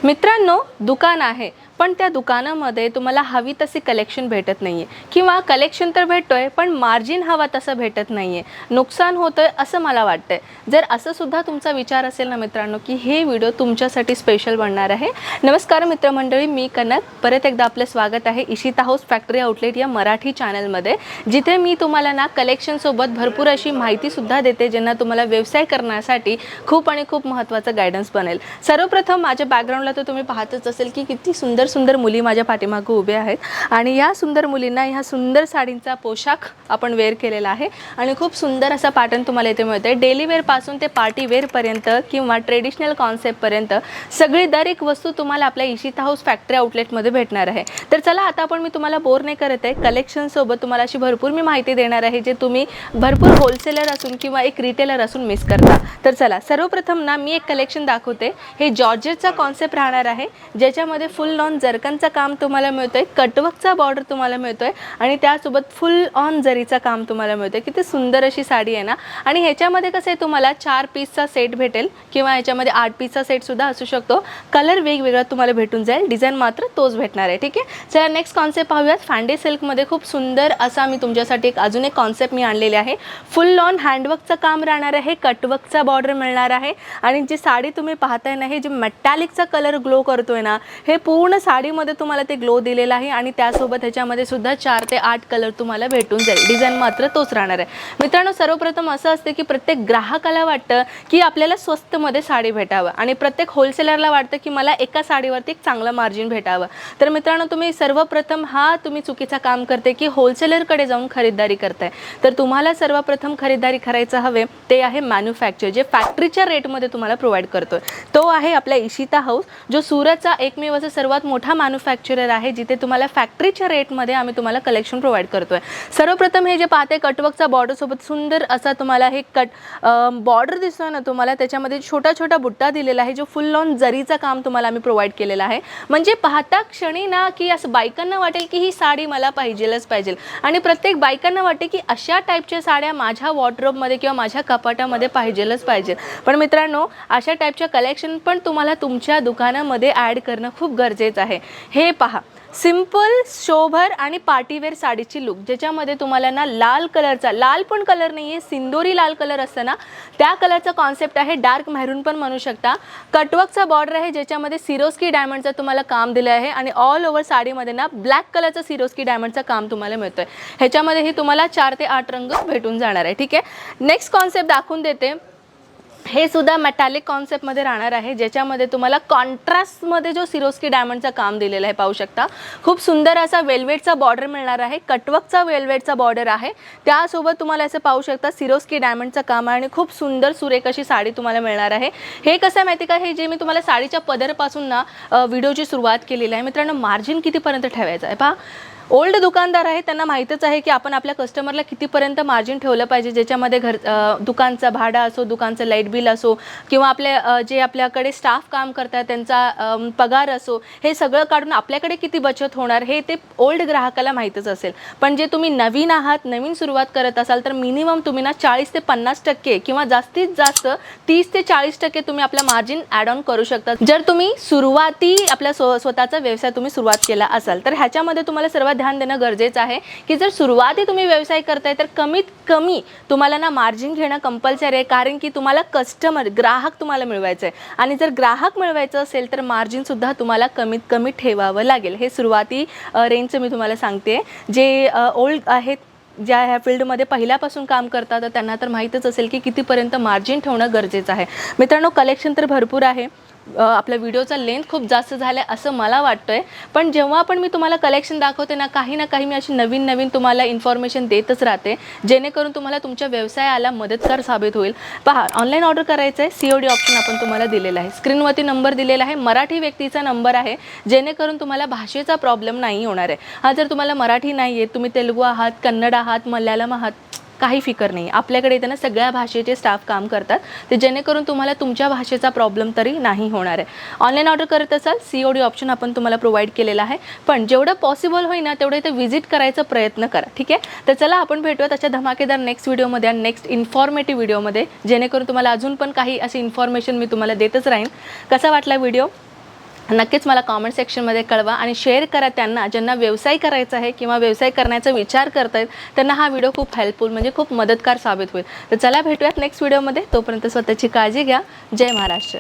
मित्रांनो, दुकान आहे पण त्या दुकानामध्ये तुम्हाला हवी तशी कलेक्शन भेटत नाहीये किंवा कलेक्शन तर भेटतोय पण मार्जिन हवा तसं भेटत नाहीये, नुकसान होतंय असं मला वाटतंय। जर असं सुद्धा तुमचा विचार असेल ना मित्रांनो की हे व्हिडिओ तुमच्यासाठी स्पेशल बनणार आहे। नमस्कार मित्रमंडळी, मी कनक, परत एकदा आपले स्वागत आहे इशिता हाऊस फॅक्टरी आउटलेट या मराठी चॅनलमध्ये, जिथे मी तुम्हाला ना कलेक्शन सोबत भरपूर अशी माहिती सुद्धा देते ज्यांना तुम्हाला व्यवसाय करण्यासाठी खूप आणि खूप महत्त्वाचं गायडन्स बनेल। सर्वप्रथम माझ्या बॅकग्राऊंडला तर तुम्ही पाहतच असेल की किती सुंदर सुंदर मुली माझ्या पाठीमागे उभ्या आहेत आणि या सुंदर मुलींना ह्या सुंदर साडींचा पोशाख आपण वेअर केलेला आहे आणि खूप सुंदर असा पॅटर्न तुम्हाला इथे मिळते। डेली वेअर पासून ते पार्टी वेअर पर्यंत किंवा ट्रेडिशनल कॉन्सेप्ट पर्यंत सगळी दर एक वस्तू तुम्हाला आपल्या इशिता हाऊस फॅक्टरी आउटलेट मध्ये भेटणार आहे। तर चला आता आपण मी तुम्हाला बोर नाही करत आहे, कलेक्शन सोबत तुम्हाला अशी भरपूर मी माहिती देणार आहे जे तुम्ही भरपूर होलसेलर असून किंवा एक रिटेलर असून मिस करता। तर चला सर्वप्रथम ना मी एक कलेक्शन दाखवते। हे जॉर्जेटचा कॉन्सेप्ट राहणार आहे ज्याच्यामध्ये फुल ऑन जरकनचं काम तुम्हाला मिळतंय, कटवर्कचा बॉर्डर तुम्हाला मिळतोय आणि त्यासोबत फुल ऑन जरीचं काम तुम्हाला मिळतंय। किती सुंदर अशी साडी आहे ना। आणि ह्याच्यामध्ये कसं आहे, तुम्हाला 4 पीसचा सेट भेटेल किंवा ह्याच्यामध्ये 8 पीसचा सेट सुद्धा असू शकतो। कलर वेगवेगळा तुम्हाला भेटून जाईल, डिझाईन मात्र तोच भेटणार आहे। ठीक आहे, चला नेक्स्ट कॉन्सेप्ट पाहूयात। फॅन्डी सिल्कमध्ये खूप सुंदर असा मी तुमच्यासाठी अजून एक कॉन्सेप्ट मी आणलेले आहे। फुल ऑन हँडवर्कचं काम राहणार आहे, कटवर्कचा बॉर्डर मिळणार आहे आणि जी साडी तुम्ही पाहताय ना, हे जे मेटॅलिकचा कलर ग्लो करतोय ना, हे पूर्ण साडीमध्ये तुम्हाला ते ग्लो दिलेला आहे आणि त्यासोबत ह्याच्यामध्ये सुद्धा 4 ते 8 कलर तुम्हाला भेटून जाईल, डिझाईन मात्र तोच राहणार आहे। मित्रांनो, सर्वप्रथम असं असते की प्रत्येक ग्राहकाला वाटतं की आपल्याला स्वस्तमध्ये साडी भेटावं आणि प्रत्येक होलसेलरला वाटतं की मला एका साडीवरती एक चांगलं मार्जिन भेटावं। तर मित्रांनो, तुम्ही सर्वप्रथम तुम्ही चुकीचं काम करते की होलसेलरकडे जाऊन खरीदारी करताय। तर तुम्हाला सर्वप्रथम खरीदारी करायचं हवे ते आहे मॅन्युफॅक्चर, जे फॅक्टरीच्या रेटमध्ये तुम्हाला प्रोव्हाइड करतोय, तो आहे आपला इशिता हाऊस, जो सुरतचा एकमेव असा सर्वात मोठा मॅन्युफॅक्चरर आहे जिथे तुम्हाला फॅक्टरीच्या रेटमध्ये आम्ही तुम्हाला कलेक्शन प्रोव्हाइड करतोय। सर्वप्रथम हे जे पाहते कटवर्कचा बॉर्डर सोबत सुंदर असा तुम्हाला हे बॉर्डर दिसतोय ना तुम्हाला, त्याच्यामध्ये छोटा छोटा बुट्टा दिलेला आहे जो फुल ऑन जरीचं काम तुम्हाला आम्ही प्रोव्हाइड केलेला आहे। म्हणजे पाहता क्षणी ना की असं बायकांना वाटेल की ही साडी मला पाहिजेलच पाहिजे आणि प्रत्येक बायकांना वाटते की अशा टाईपच्या साड्या माझ्या वॉर्डरोबमध्ये किंवा माझ्या कपाटामध्ये पाहिजेलच पाहिजे। पण मित्रांनो, अशा टाईपच्या कलेक्शन पण तुम्हाला तुमच्या दुकानामध्ये ॲड करणं खूप गरजेचं आहे। हे पहा, सिंपल शोभर आणि पार्टीवेअर साडीची लुक, ज्याच्यामध्ये तुम्हाला ना लाल कलरचा, लाल पण कलर नाही आहे, सिंदोरी लाल कलर असतं ना त्या कलरचा कॉन्सेप्ट आहे, डार्क मेहरून पण म्हणू शकता। कटवर्कचा बॉर्डर आहे ज्याच्यामध्ये सिरोस्की डायमंडचं तुम्हाला काम दिलं आहे आणि ऑल ओव्हर साडीमध्ये ना ब्लॅक कलरचं सिरोस्की डायमंडचं काम तुम्हाला मिळतोय। ह्याच्यामध्येही तुम्हाला 4 ते 8 रंग भेटून जाणार आहे। ठीक आहे, नेक्स्ट कॉन्सेप्ट दाखवून देते। हे सुद्धा मेटॅलिक कॉन्सेप्टमध्ये राहणार आहे ज्याच्यामध्ये तुम्हाला कॉन्ट्रास्टमध्ये जो सिरोस्की डायमंडचं काम दिलेलं आहे पाहू शकता। खूप सुंदर असा वेल्वेटचा बॉर्डर मिळणार आहे, कटवर्कचा वेल्वेटचा बॉर्डर आहे, त्यासोबत तुम्हाला असं पाहू शकता सिरोस्की डायमंडचं काम आहे आणि खूप सुंदर सुरेख अशी साडी तुम्हाला मिळणार आहे। हे कसं आहे माहिती का, हे जे मी तुम्हाला साडीच्या पदरपासून ना व्हिडिओची सुरुवात केलेली आहे मित्रांनो, मार्जिन कितीपर्यंत ठेवायचं आहे पहा। ओल्ड दुकानदार आहे त्यांना माहीतच आहे की आपण आपल्या कस्टमरला कितीपर्यंत मार्जिन ठेवलं पाहिजे, ज्याच्यामध्ये दुकानचं भाडं असो, दुकानचं लाईट बिल असो किंवा जे आपल्याकडे स्टाफ काम करतात त्यांचा पगार असो, हे सगळं काढून आपल्याकडे किती बचत होणार हे ते ओल्ड ग्राहकाला माहीतच असेल। पण जे तुम्ही नवीन आहात, नवीन सुरुवात करत असाल तर मिनिमम तुम्ही ना 40 ते 50% किंवा जास्तीत जास्त 30 ते 40% तुम्ही आपला मार्जिन ॲड ऑन करू शकता जर तुम्ही सुरुवाती आपल्या स्वतःचा व्यवसाय तुम्ही सुरुवात केला असाल। तर ह्याच्यामध्ये तुम्हाला सर्वात ध्यान देणं गरजेचं आहे की जर सुरुवाती तुम्ही व्यवसाय करताय तर कमीत कमी तुम्हाला ना मार्जिन घेणं कंपल्सरी आहे, कारण की तुम्हाला कस्टमर, ग्राहक तुम्हाला मिळवायचं आहे आणि जर ग्राहक मिळवायचं असेल तर मार्जिन सुद्धा तुम्हाला कमीत कमी ठेवावं लागेल। हे सुरुवाती रेंजचं मी तुम्हाला सांगते। जे ओल्ड आहेत, ज्या ह्या फील्डमध्ये पहिल्यापासून काम करतात तर त्यांना तर माहीतच असेल की कितीपर्यंत मार्जिन ठेवणं गरजेचं आहे। मित्रांनो, कलेक्शन तर भरपूर आहे, आपल्या व्हिडिओचा लेंथ खूप जास्त झाला आहे असं मला वाटतंय, पण जेव्हा पण मी तुम्हाला कलेक्शन दाखवते ना काही मी अशी नवीन तुम्हाला इन्फॉर्मेशन देतच राहते जेणेकरून तुम्हाला तुमच्या व्यवसायाला मदतगार साबित होईल। पहा, ऑनलाईन ऑर्डर करायचं आहे, COD ऑप्शन आपण तुम्हाला दिलेला आहे, स्क्रीनवरती नंबर दिलेला आहे, मराठी व्यक्तीचा नंबर आहे जेणेकरून तुम्हाला भाषेचा प्रॉब्लेम नाही होणार आहे। जर तुम्हाला मराठी नाही आहे, तुम्ही तेलुगू आहात, कन्नड आहात, मल्याळम आहात, काही फिकर नाही, आपल्याकडे इथे ना सगळ्या भाषेचे स्टाफ काम करतात, ते जेणेकरून तुम्हाला तुमच्या भाषेचा प्रॉब्लेम तरी नाही होणार आहे। ऑनलाईन ऑर्डर करत असाल COD ऑप्शन आपण तुम्हाला प्रोव्हाइड केलेला आहे, पण जेवढं पॉसिबल होईल ना तेवढं इथे व्हिजिट करायचा प्रयत्न करा। ठीक आहे, तर चला आपण भेटूया त्याच्या धमाकेदार नेक्स्ट व्हिडिओमध्ये आणि नेक्स्ट इन्फॉर्मेटिव्ह व्हिडिओमध्ये, जेणेकरून तुम्हाला अजून पण काही अशी इन्फॉर्मेशन मी तुम्हाला देतच राहीन। कसा वाटला व्हिडिओ नक्कीच मला कॉमेंट सेक्शनमध्ये कळवा आणि शेअर करा त्यांना ज्यांना व्यवसाय करायचा आहे किंवा व्यवसाय करण्याचा विचार करत आहेत त्यांना हा व्हिडिओ खूप हेल्पफुल म्हणजे खूप मदतगार साबित होईल. तर चला भेटूयात नेक्स्ट व्हिडिओमध्ये. तोपर्यंत स्वतःची काळजी घ्या. जय महाराष्ट्र.